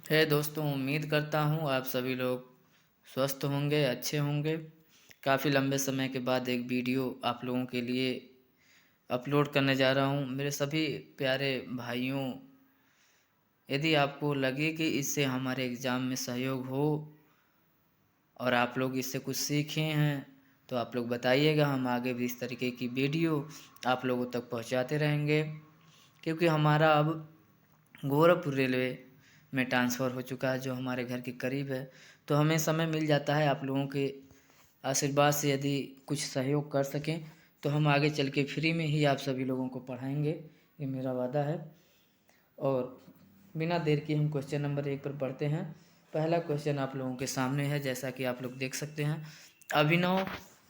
दोस्तों, उम्मीद करता हूँ आप सभी लोग स्वस्थ होंगे, अच्छे होंगे। काफ़ी लंबे समय के बाद एक वीडियो आप लोगों के लिए अपलोड करने जा रहा हूँ। मेरे सभी प्यारे भाइयों, यदि आपको लगे कि इससे हमारे एग्ज़ाम में सहयोग हो और आप लोग इससे कुछ सीखे हैं, तो आप लोग बताइएगा। हम आगे भी इस तरीके की वीडियो आप लोगों तक पहुँचाते रहेंगे, क्योंकि हमारा अब गोरखपुर रेलवे में ट्रांसफ़र हो चुका है, जो हमारे घर के करीब है। तो हमें समय मिल जाता है आप लोगों के आशीर्वाद से। यदि कुछ सहयोग कर सकें तो हम आगे चल के फ्री में ही आप सभी लोगों को पढ़ाएंगे, ये मेरा वादा है। और बिना देर के हम क्वेश्चन नंबर 1 पर पढ़ते हैं। पहला क्वेश्चन आप लोगों के सामने है, जैसा कि आप लोग देख सकते हैं। अभिनव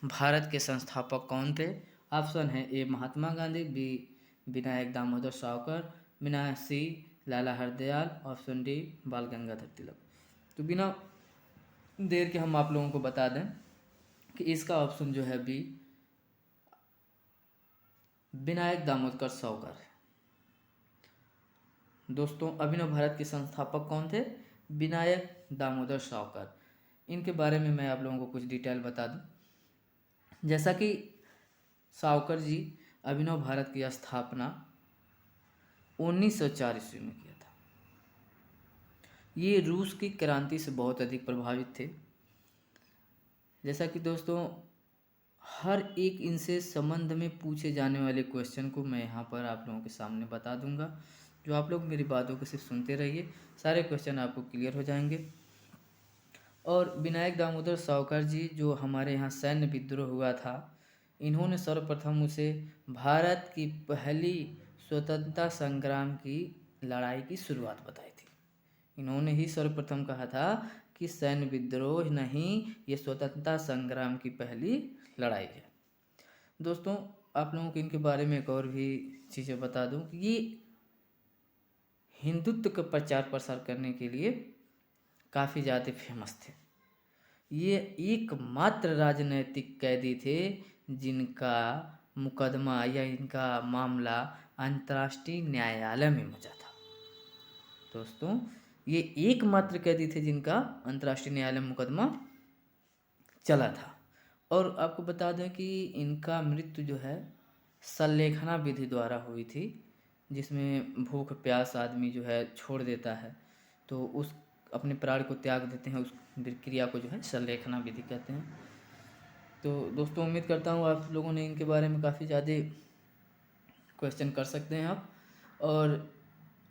भारत के संस्थापक कौन थे? ऑप्शन है ए महात्मा गांधी, बी विनायक दामोदर सावरकर, बिना सी लाला हरदयाल, ऑप्शन डी बाल गंगाधर तिलक। तो बिना देर के हम आप लोगों को बता दें कि इसका ऑप्शन जो है बी विनायक दामोदर सावरकर है। दोस्तों, अभिनव भारत के संस्थापक कौन थे? विनायक दामोदर सावरकर। इनके बारे में मैं आप लोगों को कुछ डिटेल बता दूं। जैसा कि सावरकर जी अभिनव भारत की स्थापना 1904 ईस्वी में किया था। ये रूस की क्रांति से बहुत अधिक प्रभावित थे। जैसा कि दोस्तों, हर एक इनसे संबंध में पूछे जाने वाले क्वेश्चन को मैं यहाँ पर आप लोगों के सामने बता दूंगा। जो आप लोग मेरी बातों को सिर्फ सुनते रहिए, सारे क्वेश्चन आपको क्लियर हो जाएंगे। और विनायक दामोदर सावरकर जी, जो हमारे यहाँ सैन्य विद्रोह हुआ था, इन्होंने सर्वप्रथम उसे भारत की पहली स्वतंत्रता संग्राम की लड़ाई की शुरुआत बताई थी। इन्होंने ही सर्वप्रथम कहा था कि सैन्य विद्रोह नहीं, ये स्वतंत्रता संग्राम की पहली लड़ाई है। दोस्तों, आप लोगों को इनके बारे में एक और भी चीज़ें बता दूं कि ये हिंदुत्व का प्रचार प्रसार करने के लिए काफ़ी ज़्यादा फेमस थे। ये एकमात्र राजनैतिक कैदी थे जिनका मुकदमा या इनका मामला अंतर्राष्ट्रीय न्यायालय में मचा था। दोस्तों, ये एकमात्र कैदी थे जिनका अंतर्राष्ट्रीय न्यायालय में मुकदमा चला था। और आपको बता दें कि इनका मृत्यु जो है संलेखना विधि द्वारा हुई थी, जिसमें भूख प्यास आदमी जो है छोड़ देता है, तो उस अपने प्राण को त्याग देते हैं। उस क्रिया को जो है संलेखना विधि कहते हैं। तो दोस्तों, उम्मीद करता हूँ आप लोगों ने इनके बारे में काफ़ी ज़्यादा क्वेश्चन कर सकते हैं आप। और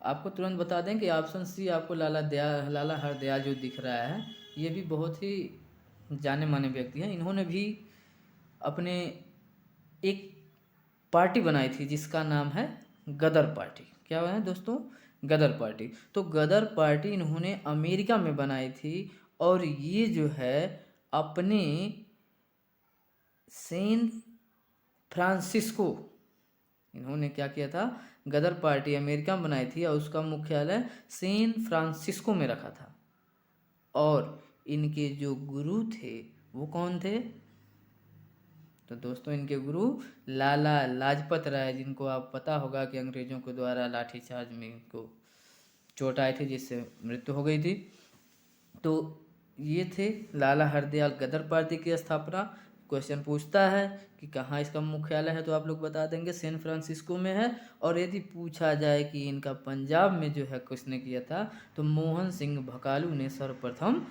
आपको तुरंत बता दें कि ऑप्शन सी आपको लाला हरदयाल जो दिख रहा है, ये भी बहुत ही जाने माने व्यक्ति हैं। इन्होंने भी अपने एक पार्टी बनाई थी जिसका नाम है गदर पार्टी। क्या है दोस्तों? गदर पार्टी। तो गदर पार्टी इन्होंने अमेरिका में बनाई थी। और ये जो है अपने सैन फ्रांसिस्को, इन्होंने क्या किया था, गदर पार्टी अमेरिका में बनाई थी और उसका मुख्यालय सैन फ्रांसिस्को में रखा था। और इनके जो गुरु थे वो कौन थे? तो दोस्तों, इनके गुरु लाला लाजपत राय, जिनको आप पता होगा कि अंग्रेजों के द्वारा लाठीचार्ज में इनको चोट आई थी, जिससे मृत्यु हो गई थी। तो ये थे लाला हरदयाल। गदर पार्टी की स्थापना, क्वेश्चन पूछता है कि कहाँ इसका मुख्यालय है, तो आप लोग बता देंगे सैन फ्रांसिस्को में है। और यदि पूछा जाए कि इनका पंजाब में जो है किसने किया था, तो मोहन सिंह भकालू ने सर्वप्रथम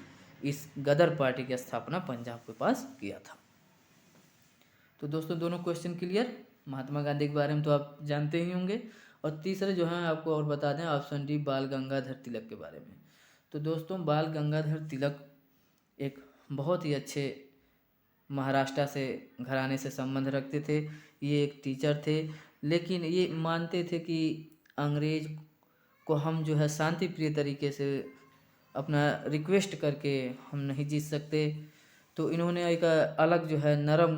इस गदर पार्टी की स्थापना पंजाब के पास किया था। तो दोस्तों, दोनों क्वेश्चन क्लियर। महात्मा गांधी के बारे में तो आप जानते ही होंगे। और तीसरे जो है आपको और बता दें, ऑप्शन डी बाल गंगाधर तिलक के बारे में। तो दोस्तों, बाल गंगाधर तिलक एक बहुत ही अच्छे महाराष्ट्र से घराने से संबंध रखते थे। ये एक टीचर थे, लेकिन ये मानते थे कि अंग्रेज को हम जो है शांति प्रिय तरीके से अपना रिक्वेस्ट करके हम नहीं जीत सकते। तो इन्होंने एक अलग जो है नरम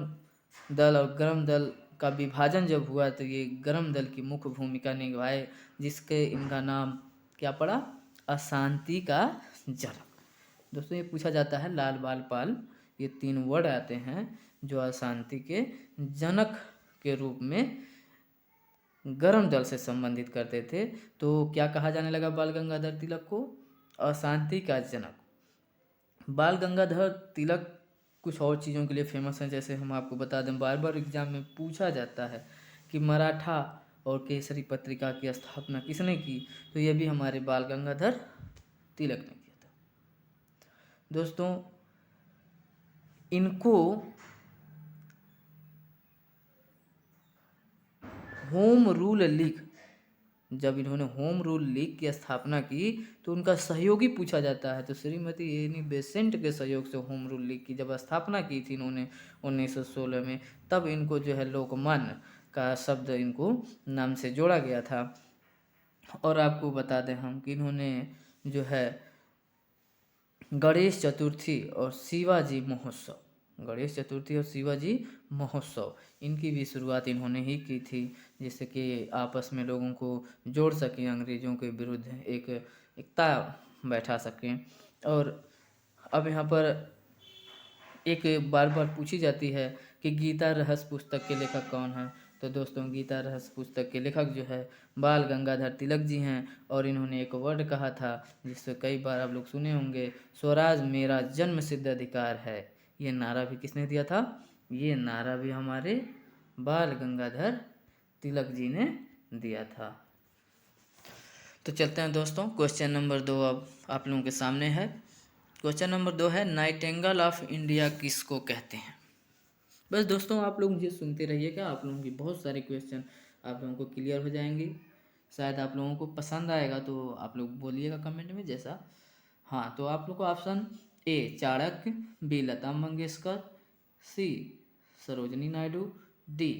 दल और गर्म दल का विभाजन जब हुआ, तो ये गर्म दल की मुख्य भूमिका निभाए, जिसके इनका नाम क्या पड़ा? अशांति का जनक। दोस्तों, ये पूछा जाता है लाल बाल पाल, ये 3 वर्ड आते हैं जो अशांति के जनक के रूप में गर्म दल से संबंधित करते थे। तो क्या कहा जाने लगा बाल गंगाधर तिलक को? अशांति का जनक। बाल गंगाधर तिलक कुछ और चीज़ों के लिए फेमस हैं, जैसे हम आपको बता दें, बार बार एग्जाम में पूछा जाता है कि मराठा और केसरी पत्रिका की स्थापना किसने की, तो ये भी हमारे बाल गंगाधर तिलक ने किया था। दोस्तों, इनको होम रूल लीग, जब इन्होंने होम रूल लीग की स्थापना की तो उनका सहयोगी पूछा जाता है, तो श्रीमती एनी बेसेंट के सहयोग से होम रूल लीग की जब स्थापना की थी इन्होंने 1916 में, तब इनको जो है लोकमान्य का शब्द इनको नाम से जोड़ा गया था। और आपको बता दें हम कि इन्होंने जो है गणेश चतुर्थी और शिवाजी महोत्सव, गणेश चतुर्थी और शिवाजी महोत्सव, इनकी भी शुरुआत इन्होंने ही की थी, जिससे कि आपस में लोगों को जोड़ सकें, अंग्रेज़ों के विरुद्ध एक एकता बैठा सकें। और अब यहाँ पर एक बार बार पूछी जाती है कि गीता रहस्य पुस्तक के लेखक कौन हैं, तो दोस्तों गीता रहस्य पुस्तक के लेखक जो है बाल गंगाधर तिलक जी हैं। और इन्होंने एक वर्ड कहा था जिससे कई बार आप लोग सुने होंगे, स्वराज मेरा जन्म सिद्ध अधिकार है। ये नारा भी किसने दिया था? ये नारा भी हमारे बाल गंगाधर तिलक जी ने दिया था। तो चलते हैं दोस्तों, क्वेश्चन नंबर 2 अब आप लोगों के सामने है। क्वेश्चन नंबर 2 है, नाइटिंगेल ऑफ इंडिया किसको कहते हैं? बस दोस्तों आप लोग मुझे सुनते रहिएगा, आप लोगों की बहुत सारे क्वेश्चन आप लोगों को क्लियर हो जाएंगे। शायद आप लोगों को पसंद आएगा, तो आप लोग बोलिएगा कमेंट में जैसा। हाँ, तो आप लोग को option A Chanakya, B Lata Mangeshkar, C Sarojini Naidu, D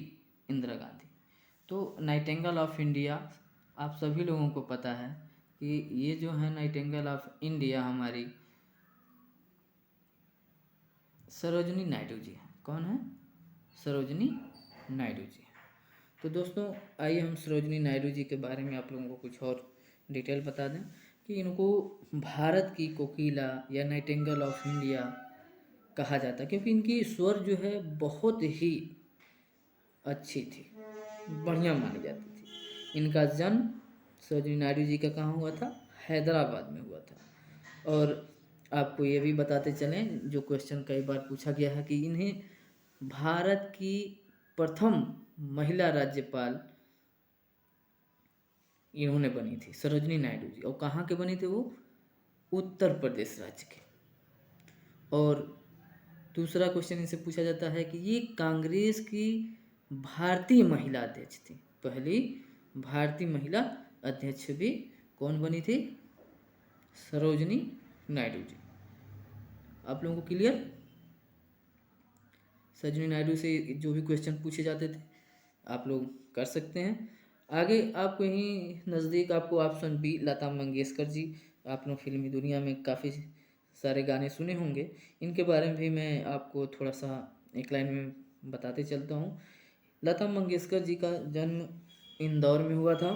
Indira Gandhi. तो नाइटिंगेल ऑफ इंडिया आप सभी लोगों को पता है कि ये जो है नाइटिंगेल ऑफ इंडिया हमारी सरोजनी नायडू जी हैं। कौन है? सरोजनी नायडू जी। तो दोस्तों आइए हम सरोजनी नायडू जी के बारे में आप लोगों को कुछ और डिटेल बता दें कि इनको भारत की कोकिला या नाइटिंगेल ऑफ इंडिया कहा जाता है, क्योंकि इनकी स्वर जो है बहुत ही अच्छी थी, बढ़िया मानी जाती थी। इनका जन्म सरोजनी नायडू जी का कहाँ हुआ था? हैदराबाद में हुआ था। और आपको ये भी बताते चलें, जो क्वेश्चन कई बार पूछा गया है, कि इन्हें भारत की प्रथम महिला राज्यपाल इन्होंने बनी थी, सरोजनी नायडू जी। और कहाँ के बनी थे वो? उत्तर प्रदेश राज्य के। और दूसरा क्वेश्चन इनसे पूछा जाता है कि ये कांग्रेस की भारतीय महिला अध्यक्ष थी, पहली भारतीय महिला अध्यक्ष भी कौन बनी थी? सरोजनी नायडू जी। आप लोगों को क्लियर? सरोजनी नायडू से जो भी क्वेश्चन पूछे जाते थे आप लोग कर सकते हैं। आगे आपको यहीं नज़दीक आपको ऑप्शन बी लता मंगेशकर जी, आप लोग फिल्मी दुनिया में काफ़ी सारे गाने सुने होंगे, इनके बारे में भी मैं आपको थोड़ा सा एक लाइन में बताते चलता हूँ। लता मंगेशकर जी का जन्म इंदौर में हुआ था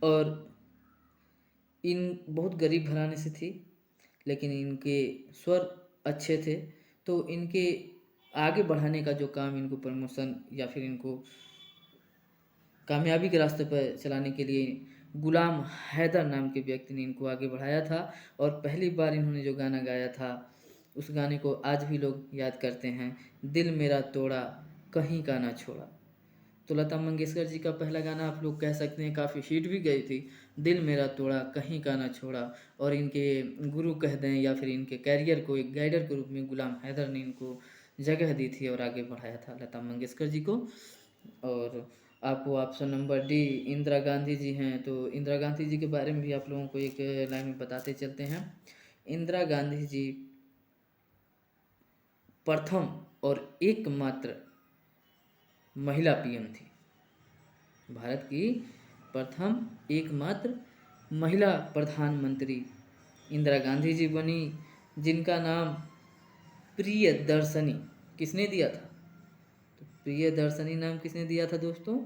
और इन बहुत गरीब घराने से थी, लेकिन इनके स्वर अच्छे थे, तो इनके आगे बढ़ाने का जो काम, इनको प्रमोशन या फिर इनको कामयाबी के रास्ते पर चलाने के लिए गुलाम हैदर नाम के व्यक्ति ने इनको आगे बढ़ाया था। और पहली बार इन्होंने जो गाना गाया था, उस गाने को आज भी लोग याद करते हैं, दिल मेरा तोड़ा कहीं का ना छोड़ा। तो लता मंगेशकर जी का पहला गाना आप लोग कह सकते हैं काफ़ी हिट भी गई थी, दिल मेरा तोड़ा कहीं का ना छोड़ा। और इनके गुरु कह दें या फिर इनके कैरियर को एक गाइडर के रूप में गुलाम हैदर ने इनको जगह दी थी और आगे बढ़ाया था लता मंगेशकर जी को। और आपको option number D Indira Gandhi ji हैं, तो इंदिरा गांधी जी के बारे में भी आप लोगों को एक लाइन में बताते चलते हैं। इंदिरा गांधी जी प्रथम और एकमात्र महिला पीएम थी, भारत की प्रथम एकमात्र महिला प्रधानमंत्री इंदिरा गांधी जी बनी, जिनका नाम प्रियदर्शनी किसने दिया था? तो प्रियदर्शनी नाम किसने दिया था दोस्तों?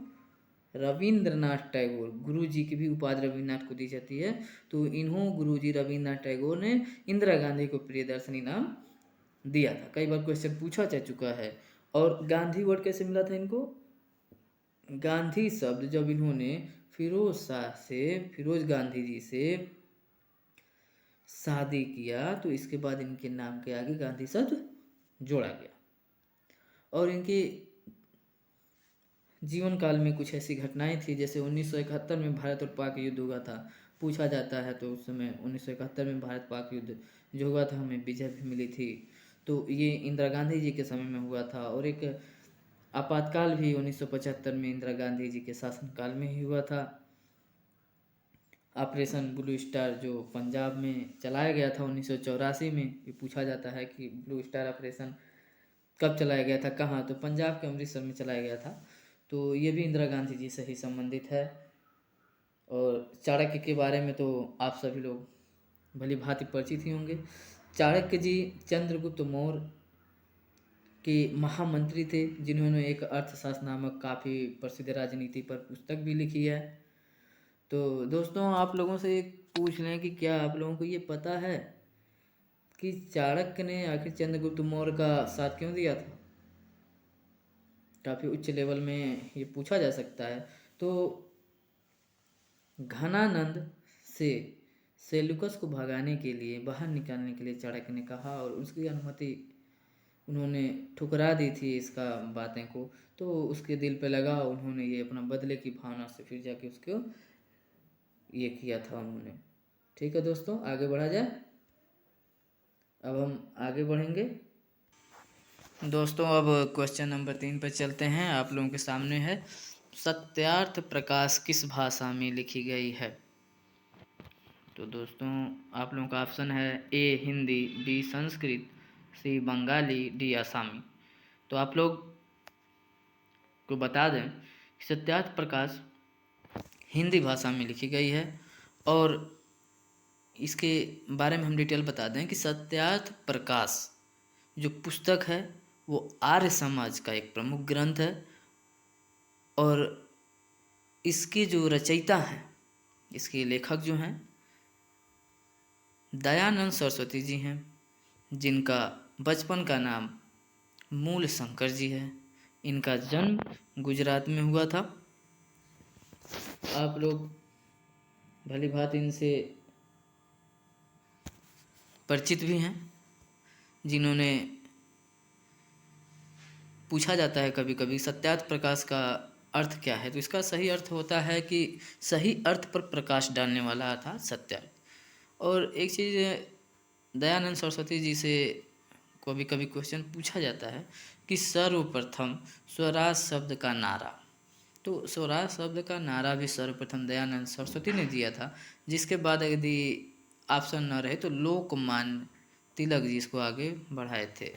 रविंद्रनाथ टैगोर। गुरु जी की भी उपाधि रविन्द्रनाथ को दी जाती है, तो इन्हों गुरु जी रविंद्रनाथ टैगोर ने इंदिरा गांधी को प्रियदर्शनी नाम दिया था। कई बार क्वेश्चन पूछा जा चुका है। और गांधी वर्ड कैसे मिला था इनको? गांधी शब्द जब इन्होंने फिरोज गांधी जी से शादी किया तो इसके बाद इनके नाम के आगे गांधी शब्द जोड़ा गया। और इनके जीवन काल में कुछ ऐसी घटनाएं थी, जैसे 1971 में भारत और पाक युद्ध हुआ था। पूछा जाता है तो उस समय 1971 में भारत पाक युद्ध जो हुआ था हमें विजय भी मिली थी। तो ये इंदिरा गांधी जी के समय में हुआ था। और एक आपातकाल भी 1975 में इंदिरा गांधी जी के शासनकाल में ही हुआ था। ऑपरेशन ब्लू स्टार जो पंजाब में चलाया गया था 1984 में। ये पूछा जाता है कि ब्लू स्टार ऑपरेशन कब चलाया गया था, कहाँ, तो पंजाब के अमृतसर में चलाया गया था। तो ये भी इंदिरा गांधी जी से ही संबंधित है। और चाणक्य के बारे में तो आप सभी लोग भली भांति परिचित ही होंगे। चाणक्य जी चंद्रगुप्त मौर्य के महामंत्री थे, जिन्होंने एक अर्थशास्त्र नामक काफ़ी प्रसिद्ध राजनीति पर पुस्तक भी लिखी है। तो दोस्तों आप लोगों से एक पूछ लें कि क्या आप लोगों को ये पता है कि चाणक्य ने आखिर चंद्रगुप्त मौर्य का साथ क्यों दिया था? काफ़ी उच्च लेवल में ये पूछा जा सकता है। तो घनानंद से सेल्यूकस को भगाने के लिए, बाहर निकालने के लिए चाणक्य ने कहा, और उसकी अनुमति उन्होंने ठुकरा दी थी इसका बातें को। तो उसके दिल पे लगा, उन्होंने ये अपना बदले की भावना से फिर जाके उसको ये किया था उन्होंने। ठीक है दोस्तों, आगे बढ़ा जाए। अब हम आगे बढ़ेंगे दोस्तों। अब क्वेश्चन नंबर 3 पर चलते हैं। आप लोगों के सामने है, सत्यार्थ प्रकाश किस भाषा में लिखी गई है? तो दोस्तों आप लोगों का ऑप्शन है ए हिंदी, बी संस्कृत, सी बंगाली, डी आसामी। तो आप लोग को बता दें कि सत्यार्थ प्रकाश हिंदी भाषा में लिखी गई है। और इसके बारे में हम डिटेल बता दें कि सत्यार्थ प्रकाश जो पुस्तक है वो आर्य समाज का एक प्रमुख ग्रंथ है। और इसके जो रचयिता हैं, इसके लेखक जो हैं दयानंद सरस्वती जी हैं, जिनका बचपन का नाम मूल शंकर जी है। इनका जन्म गुजरात में हुआ था। आप लोग भली भांति इनसे परिचित भी हैं। जिन्होंने पूछा जाता है कभी कभी सत्यार्थ प्रकाश का अर्थ क्या है, तो इसका सही अर्थ होता है कि सही अर्थ पर प्रकाश डालने वाला था सत्यार्थ। और एक चीज़ दयानंद सरस्वती जी से कभी कभी क्वेश्चन पूछा जाता है कि सर्वप्रथम स्वराज शब्द का नारा, तो स्वराज शब्द का नारा भी सर्वप्रथम दयानंद सरस्वती ने दिया था। जिसके बाद यदि ऑप्शन न रहे तो लोकमान्य तिलक जी इसको आगे बढ़ाए थे।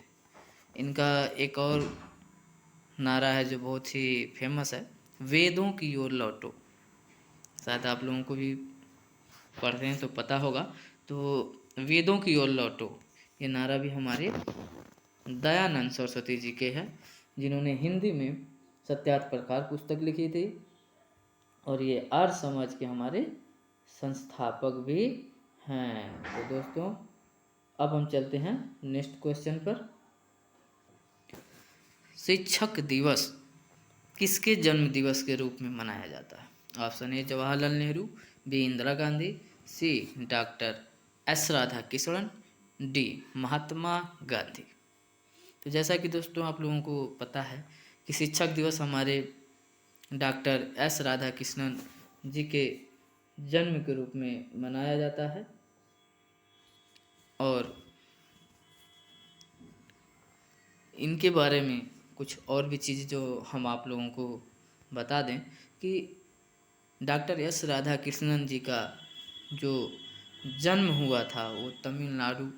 इनका एक और नारा है जो बहुत ही फेमस है, वेदों की ओर लौटो। शायद आप लोगों को भी पढ़ते हैं तो पता होगा। तो वेदों की ओर लौटो ये नारा भी हमारे दयानंद सरस्वती जी के हैं, जिन्होंने हिंदी में सत्यार्थ प्रकाश पुस्तक लिखी थी। और ये आर्य समाज के हमारे संस्थापक भी हैं। तो दोस्तों अब हम चलते हैं नेक्स्ट क्वेश्चन पर। शिक्षक दिवस किसके जन्म दिवस के रूप में मनाया जाता है? Option A Jawaharlal Nehru, B Indira Gandhi, C doctor S Radhakrishnan, D Mahatma Gandhi. तो जैसा कि दोस्तों आप लोगों को पता है कि शिक्षक दिवस हमारे डॉक्टर एस राधा कृष्णन जी के जन्म के रूप में मनाया जाता है। और इनके बारे में कुछ और भी चीज़ जो हम आप लोगों को बता दें कि डॉक्टर एस राधा कृष्णन जी का जो जन्म हुआ था वो तमिलनाडु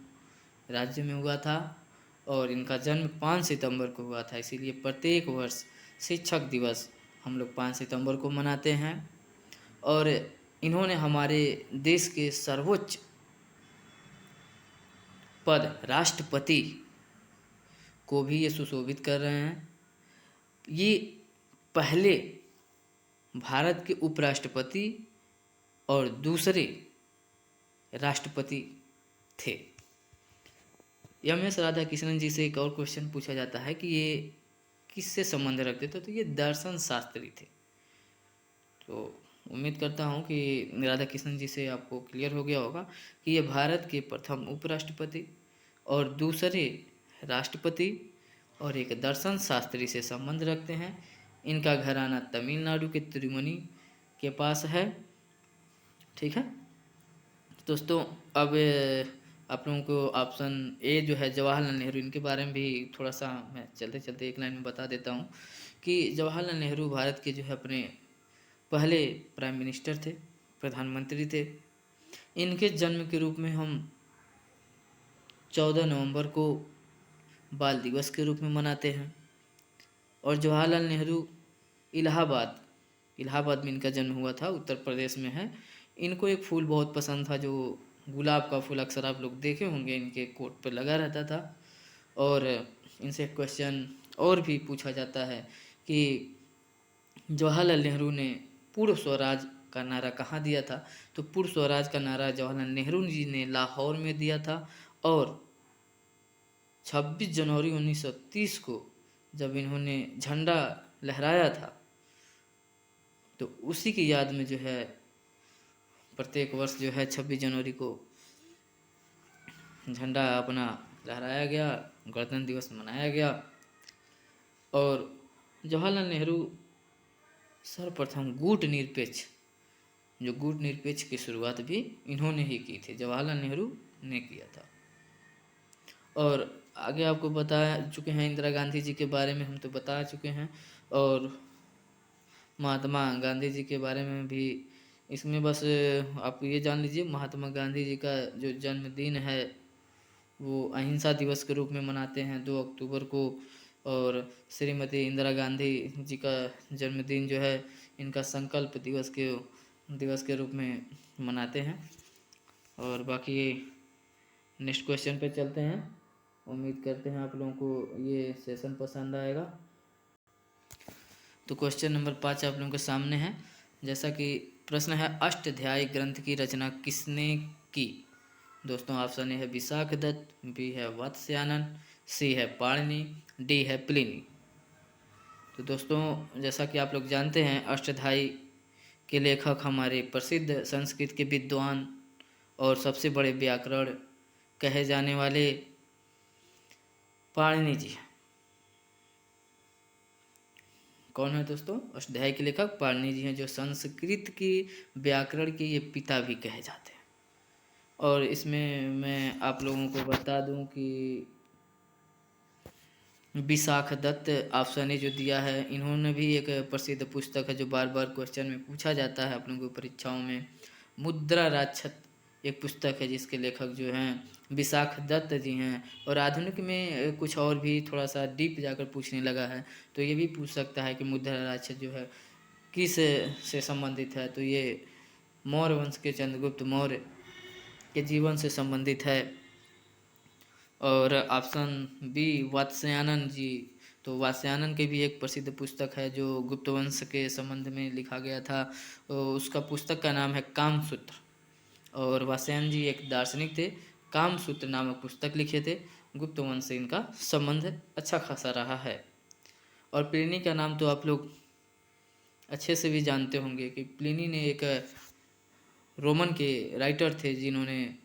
राज्य में हुआ था। और इनका जन्म 5 सितंबर को हुआ था। इसीलिए प्रत्येक वर्ष शिक्षक दिवस हम लोग 5 सितंबर को मनाते हैं। और इन्होंने हमारे देश के सर्वोच्च पद राष्ट्रपति को भी ये सुशोभित कर रहे हैं। ये पहले भारत के उपराष्ट्रपति और दूसरे राष्ट्रपति थे। एम एस राधा कृष्णन जी से एक और क्वेश्चन पूछा जाता है कि ये किससे संबंध रखते थे, तो ये दर्शन शास्त्री थे। तो उम्मीद करता हूँ कि राधा कृष्णन जी से आपको क्लियर हो गया होगा कि ये भारत के प्रथम उपराष्ट्रपति और दूसरे राष्ट्रपति और एक दर्शन शास्त्री से संबंध रखते हैं। इनका घराना तमिलनाडु के तिरुमनी के पास है। ठीक है दोस्तों, अब आप लोगों को ऑप्शन ए जो है जवाहरलाल नेहरू, इनके बारे में भी थोड़ा सा मैं चलते चलते एक लाइन में बता देता हूँ कि जवाहरलाल नेहरू भारत के जो है अपने पहले प्राइम मिनिस्टर थे, प्रधानमंत्री थे। इनके जन्म के रूप में हम 14 नवंबर को बाल दिवस के रूप में मनाते हैं। और जवाहरलाल नेहरू इलाहाबाद इलाहाबाद में इनका जन्म हुआ था, उत्तर प्रदेश में है। इनको एक फूल बहुत पसंद था, जो गुलाब का फूल अक्सर आप लोग देखे होंगे, इनके कोट पर लगा रहता था। और इनसे क्वेश्चन और भी पूछा जाता है कि जवाहरलाल नेहरू ने पूर्ण स्वराज का नारा कहाँ दिया था। तो पूर्ण स्वराज का नारा जवाहरलाल नेहरू जी ने लाहौर में दिया था। और 26 जनवरी 1930 को जब इन्होंने झंडा लहराया था, तो उसी की याद में जो है प्रत्येक वर्ष जो है 26 जनवरी को झंडा अपना लहराया गया, गणतंत्र दिवस मनाया गया। और जवाहरलाल नेहरू सर्वप्रथम गुट निरपेक्ष, जो गुट निरपेक्ष की शुरुआत भी इन्होंने ही की थी, जवाहरलाल नेहरू ने किया था। और आगे आपको बता चुके हैं इंदिरा गांधी जी के बारे में, हम तो बता चुके हैं। और महात्मा गांधी जी के बारे में भी इसमें बस आप ये जान लीजिए, महात्मा गांधी जी का जो जन्मदिन है वो अहिंसा दिवस के रूप में मनाते हैं 2 अक्टूबर को। और श्रीमती इंदिरा गांधी जी का जन्मदिन जो है इनका संकल्प दिवस के रूप में मनाते हैं। और बाकी नेक्स्ट क्वेश्चन पे चलते हैं। उम्मीद करते हैं आप लोगों को ये सेशन पसंद आएगा। तो क्वेश्चन नंबर 5 आप लोगों के सामने है। जैसा कि प्रश्न है, अष्टाध्यायी ग्रंथ की रचना किसने की। दोस्तों ऑप्शन ए है विशाखदत्त, बी है वात्स्यायन, सी है पाणिनि, डी है प्लिनी। तो दोस्तों जैसा कि आप लोग जानते हैं, अष्टाध्यायी के लेखक हमारे प्रसिद्ध संस्कृत के विद्वान और सबसे बड़े व्याकरण कहे जाने वाले पाणिनि जी हैं। कौन है दोस्तों? अष्टाध्यायी के लेखक पाणिनि जी हैं, जो संस्कृत की व्याकरण के ये पिता भी कहे जाते हैं। और इसमें मैं आप लोगों को बता दूं कि विशाखदत्त ऑप्शन ए जो दिया है, इन्होंने भी एक प्रसिद्ध पुस्तक है जो बार बार क्वेश्चन में पूछा जाता है आप लोगों को परीक्षाओं में, मुद्रा राक्षस एक पुस्तक है जिसके लेखक जो हैं विशाखदत्त जी हैं। और आधुनिक में कुछ और भी थोड़ा सा डीप जाकर पूछने लगा है, तो ये भी पूछ सकता है कि मुद्रा राक्षस जो है किस से संबंधित है। तो ये मौर्य वंश के चंद्रगुप्त मौर्य के जीवन से संबंधित है। और ऑप्शन बी वात्स्यायन जी, तो वात्स्यायन की भी एक प्रसिद्ध पुस्तक है जो गुप्त वंश के संबंध में लिखा गया था। उसका पुस्तक का नाम है कामसूत्र। और वात्स्यायन जी एक दार्शनिक थे, कामसूत्र नामक पुस्तक लिखे थे। गुप्त वंश से इनका संबंध अच्छा खासा रहा है। और प्लिनी का नाम तो आप लोग अच्छे से भी जानते होंगे कि प्लिनी ने एक रोमन के राइटर थे जिन्होंने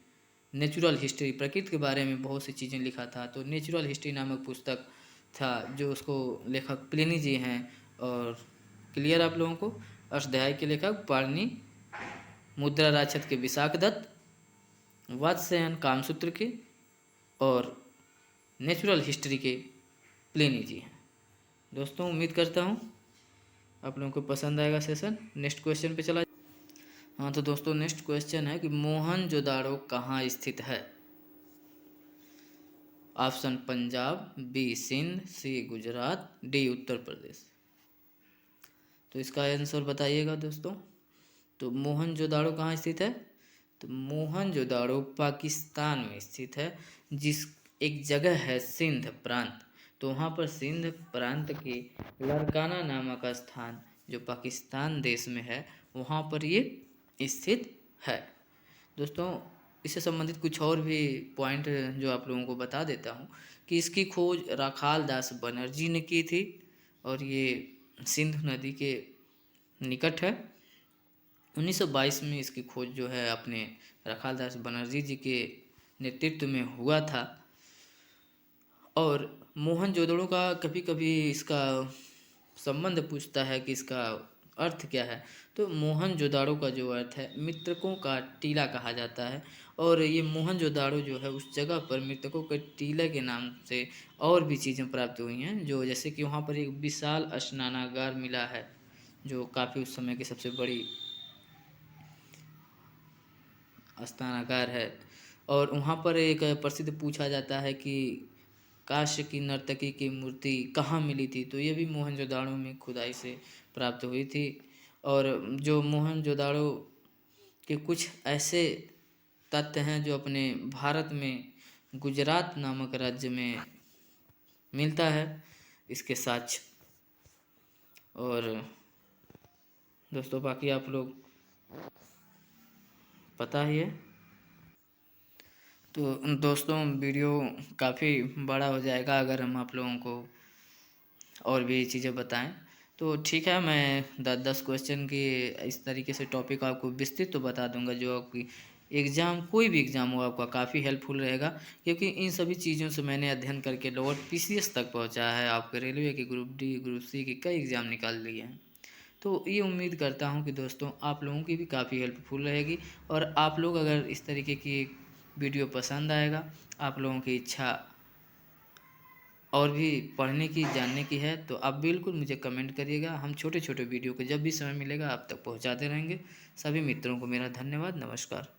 नेचुरल हिस्ट्री, प्रकृति के बारे में बहुत सी चीज़ें लिखा था। तो नेचुरल हिस्ट्री नामक पुस्तक था जो उसको लेखक प्लिनी जी हैं। और क्लियर आप लोगों को? अष्टाध्यायी के लेखक पाणिनि, मुद्रा राक्षस के विशाखदत्त, वात्स्यायन कामसूत्र के, और नेचुरल हिस्ट्री के प्लिनी जी हैं। दोस्तों उम्मीद करता हूँ आप लोगों को पसंद आएगा सेशन। नेक्स्ट क्वेश्चन पे चला। हाँ तो दोस्तों नेक्स्ट क्वेश्चन है कि मोहनजोदाड़ो कहाँ स्थित है। ऑप्शन पंजाब, बी सिंध, सी गुजरात, डी उत्तर प्रदेश। तो इसका आंसर बताइएगा दोस्तों। तो मोहनजोदाड़ो कहाँ स्थित है? तो मोहनजोदाड़ो पाकिस्तान में स्थित है, जिस एक जगह है सिंध प्रांत। तो वहाँ पर सिंध प्रांत के लरकाना नामक स्थान जो पाकिस्तान देश में है, वहाँ पर ये स्थित है। दोस्तों इससे संबंधित कुछ और भी पॉइंट जो आप लोगों को बता देता हूँ कि इसकी खोज राखाल दास बनर्जी ने की थी और ये सिंध नदी के निकट है। 1922 में इसकी खोज जो है अपने रखालदास बनर्जी जी के नेतृत्व में हुआ था। और मोहनजोदड़ो का कभी कभी इसका संबंध पूछता है कि इसका अर्थ क्या है। तो मोहनजोदाड़ो का जो अर्थ है, मृतकों का टीला कहा जाता है। और ये मोहनजोदाड़ो जो है उस जगह पर मृतकों के टीले के नाम से और भी चीज़ें प्राप्त हुई हैं, जो जैसे कि वहाँ पर एक विशाल स्नानागार मिला है, जो काफ़ी उस समय की सबसे बड़ी स्नानागार है। और वहाँ पर एक प्रसिद्ध पूछा जाता है कि काश की नर्तकी की मूर्ति कहाँ मिली थी, तो ये भी मोहनजोदाड़ो में खुदाई से प्राप्त हुई थी। और जो मोहनजोदाड़ो के कुछ ऐसे तथ्य हैं जो अपने भारत में गुजरात नामक राज्य में मिलता है, इसके साक्ष्य। और दोस्तों बाकी आप लोग पता ही है। तो दोस्तों वीडियो काफ़ी बड़ा हो जाएगा अगर हम आप लोगों को और भी चीज़ें बताएं। तो ठीक है, मैं 10 क्वेश्चन की इस तरीके से टॉपिक आपको विस्तृत तो बता दूंगा, जो आपकी एग्ज़ाम कोई भी एग्ज़ाम हो आपका काफ़ी हेल्पफुल रहेगा, क्योंकि इन सभी चीज़ों से मैंने अध्ययन करके लोअर पीसीएस तक पहुंचा है। आपके रेलवे के ग्रुप डी ग्रुप सी के कई एग्ज़ाम निकाल लिए हैं। तो ये उम्मीद करता हूँ कि दोस्तों आप लोगों की भी काफ़ी हेल्पफुल रहेगी। और आप लोग अगर इस तरीके की वीडियो पसंद आएगा, आप लोगों की इच्छा और भी पढ़ने की जानने की है, तो आप बिल्कुल मुझे कमेंट करिएगा। हम छोटे छोटे वीडियो को जब भी समय मिलेगा आप तक पहुंचाते रहेंगे। सभी मित्रों को मेरा धन्यवाद, नमस्कार।